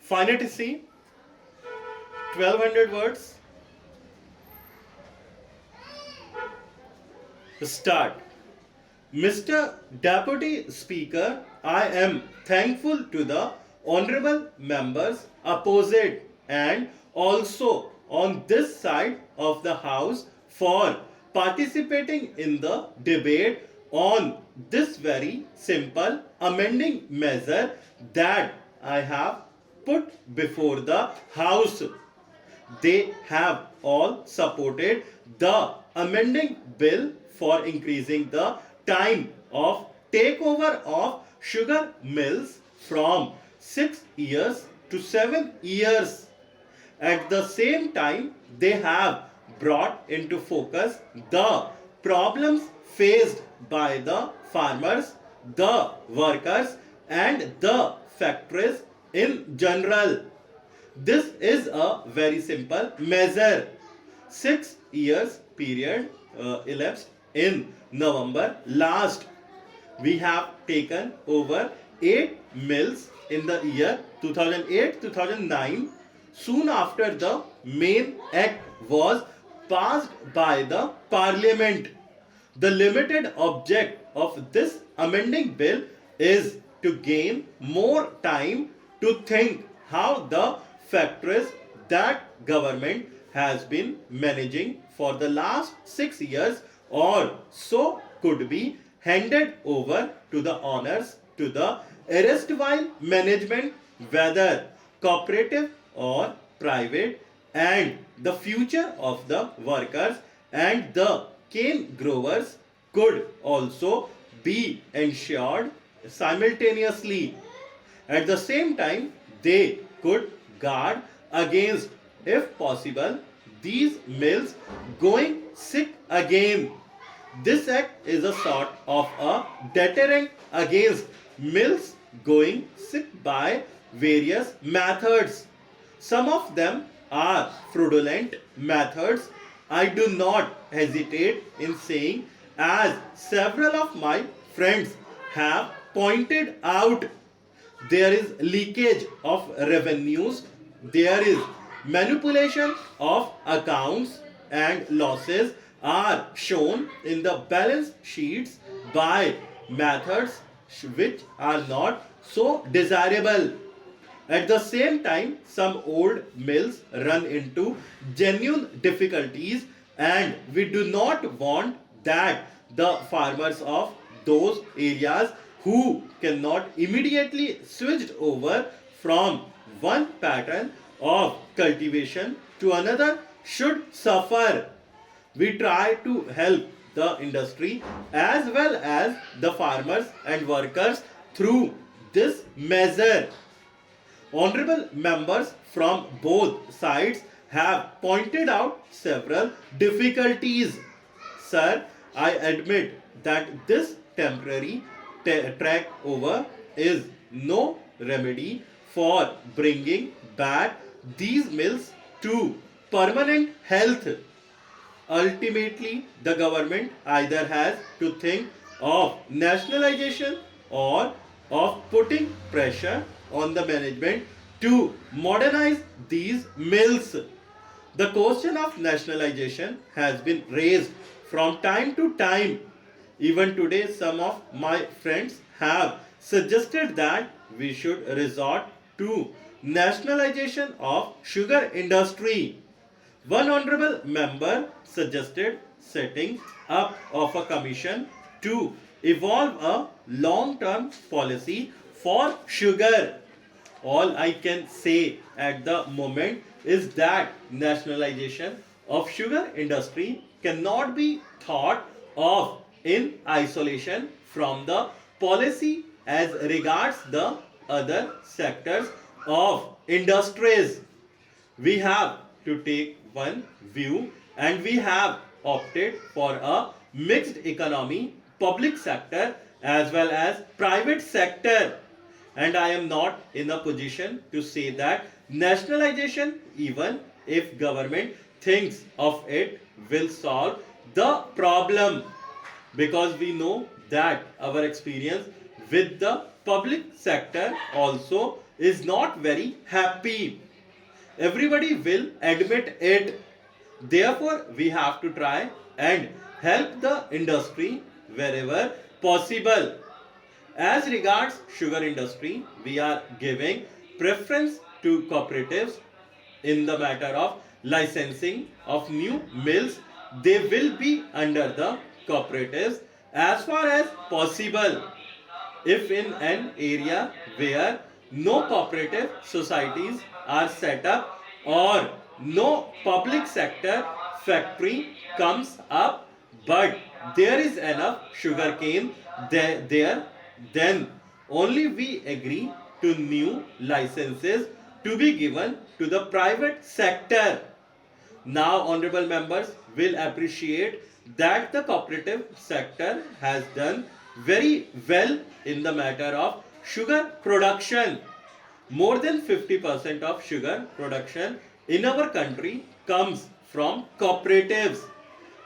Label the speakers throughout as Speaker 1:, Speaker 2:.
Speaker 1: Phonetically, 1200 words. Start. Mr. Deputy Speaker, I am thankful to the honorable members opposite and also on this side of the house for participating in the debate on this very simple amending measure that I have put before the house. They have all supported the amending bill for increasing the time of takeover of sugar mills from 6 years to 7 years. At the same time, they have brought into focus the problems faced by the farmers, the workers, and the factories in general. This is a very simple measure. 6 years period elapsed in November last. We have taken over 8 mills in the year 2008-2009. Soon after the main act was passed by the parliament. The limited object of this amending bill is to gain more time to think how the factories that government has been managing for the last 6 years or so could be handed over to the owners, to the erstwhile management, whether cooperative or private, and the future of the workers and the cane growers could also be ensured simultaneously. At the same time, they could guard against, if possible, these mills going sick again. This act is a sort of a deterrent against mills going sick by various methods. Some of them are fraudulent methods. I do not hesitate in saying, as several of my friends have pointed out, there is leakage of revenues, there is manipulation of accounts, and losses are shown in the balance sheets by methods which are not so desirable. At the same time, some old mills run into genuine difficulties, and we do not want that the farmers of those areas who cannot immediately switch over from one pattern of cultivation to another should suffer. We try to help the industry as well as the farmers and workers through this measure. Honorable members from both sides have pointed out several difficulties. Sir, I admit that this temporary track over is no remedy for bringing back these mills to permanent health. Ultimately, the government either has to think of nationalization or of putting pressure on the management to modernize these mills. The question of nationalization has been raised from time to time. Even today, some of my friends have suggested that we should resort to nationalization of sugar industry. One honorable member suggested setting up of a commission to evolve a long-term policy for sugar. All I can say at the moment is that nationalization of sugar industry cannot be thought of in isolation from the policy as regards the other sectors of industries. We have to take one view, and we have opted for a mixed economy, public sector as well as private sector. And I am not in a position to say that nationalization, even if government thinks of it, will solve the problem, because we know that our experience with the public sector also is not very happy. Everybody will admit it. Therefore, we have to try and help the industry wherever possible. As regards sugar industry, we are giving preference to cooperatives in the matter of licensing of new mills. They will be under the cooperatives as far as possible. If in an area where no cooperative societies are set up or no public sector factory comes up, but there is enough sugarcane there, then only we agree to new licenses to be given to the private sector. Now, honorable members will appreciate that the cooperative sector has done very well in the matter of sugar production. More than 50% of sugar production in our country comes from cooperatives.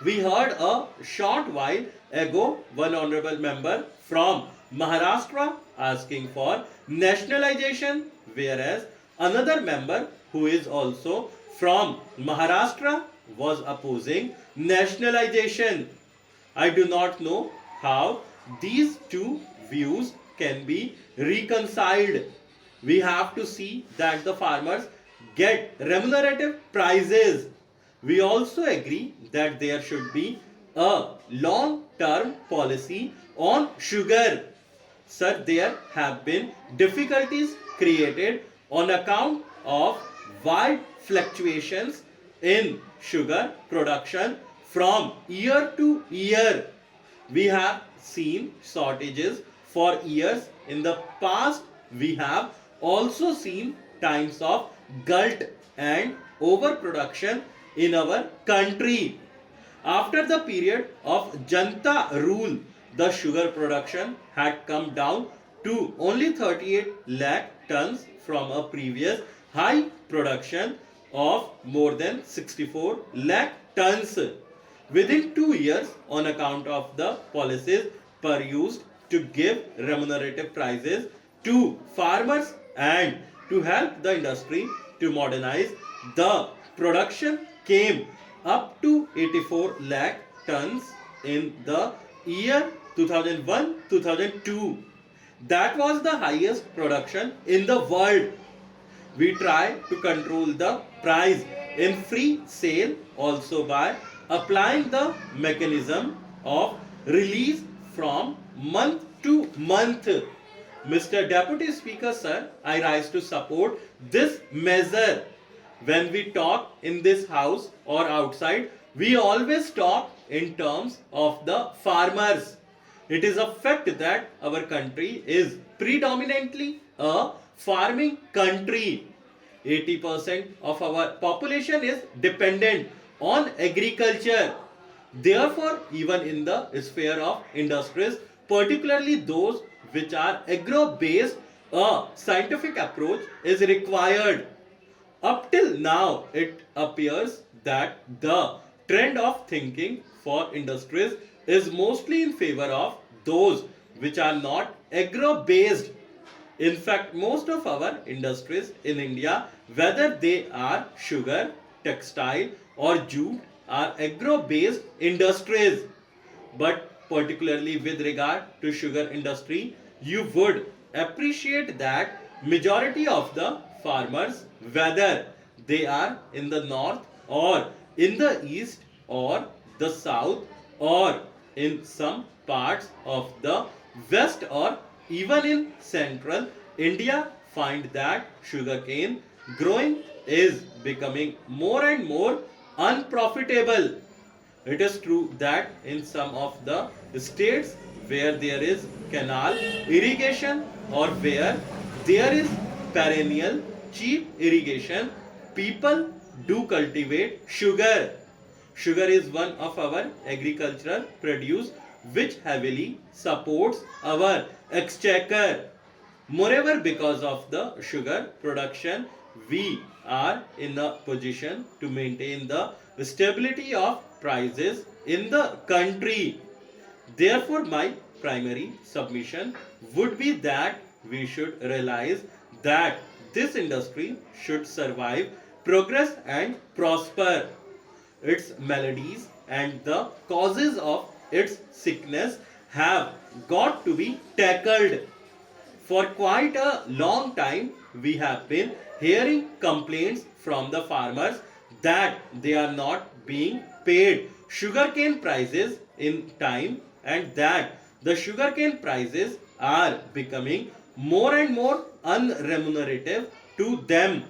Speaker 1: We heard a short while ago one honorable member from Maharashtra asking for nationalization, whereas another member who is also from Maharashtra was opposing nationalization. I do not know how these two views can be reconciled. We have to see that the farmers get remunerative prices. We also agree that there should be a long term policy on sugar. Sir, there have been difficulties created on account of wide fluctuations in sugar production from year to year. We have seen shortages for years in the past. We have also seen times of glut and overproduction in our country. After the period of Janta rule, the sugar production had come down to only 38 lakh tons from a previous high production of more than 64 lakh tons. Within 2 years, on account of the policies pursued to give remunerative prices to farmers and to help the industry to modernize, the production came up to 84 lakh tons in the year 2001-2002. That was the highest production in the world. We try to control the price in free sale also by applying the mechanism of release from month to month. Mr. Deputy Speaker, sir, I rise to support this measure. When we talk in this house or outside, we always talk in terms of the farmers. It is a fact that our country is predominantly a farming country. 80% of our population is dependent on agriculture. Therefore, even in the sphere of industries, particularly those which are agro-based, a scientific approach is required. Up till now, it appears that the trend of thinking for industries is mostly in favor of those which are not agro-based. In fact, most of our industries in India, whether they are sugar, textile or jute, are agro-based industries. But particularly with regard to sugar industry, you would appreciate that majority of the farmers, whether they are in the north or in the east or the south or in some parts of the west or even in central India, find that sugarcane growing is becoming more and more unprofitable. It is true that in some of the states where there is canal irrigation or where there is perennial cheap irrigation, people do cultivate sugar. Sugar is one of our agricultural produce which heavily supports our exchequer. Moreover, because of the sugar production, we are in a position to maintain the stability of prices in the country. Therefore, my primary submission would be that we should realize that this industry should survive, progress, and prosper. Its maladies and the causes of its sickness have got to be tackled. For quite a long time, we have been hearing complaints from the farmers that they are not being paid sugarcane prices in time, and that the sugarcane prices are becoming more and more unremunerative to them.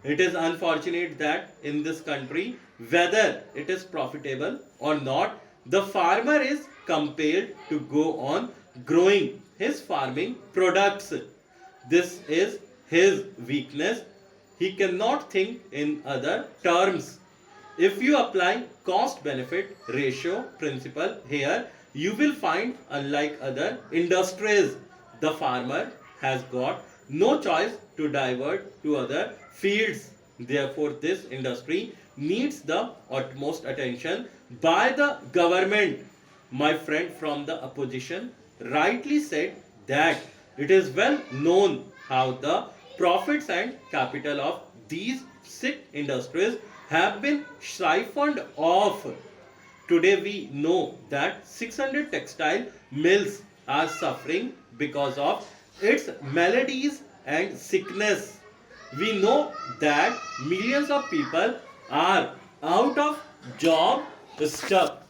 Speaker 1: It is unfortunate that in this country, whether it is profitable or not, the farmer is compelled to go on growing his farming products. This is his weakness. He cannot think in other terms. If you apply cost benefit ratio principle here, you will find, unlike other industries, the farmer has got no choice to divert to other fields. Therefore, this industry needs the utmost attention by the government. My friend from the opposition rightly said that it is well known how the profits and capital of these sick industries have been siphoned off. Today we know that 600 textile mills are suffering because of its maladies and sickness. We know that millions of people are out of job, stuck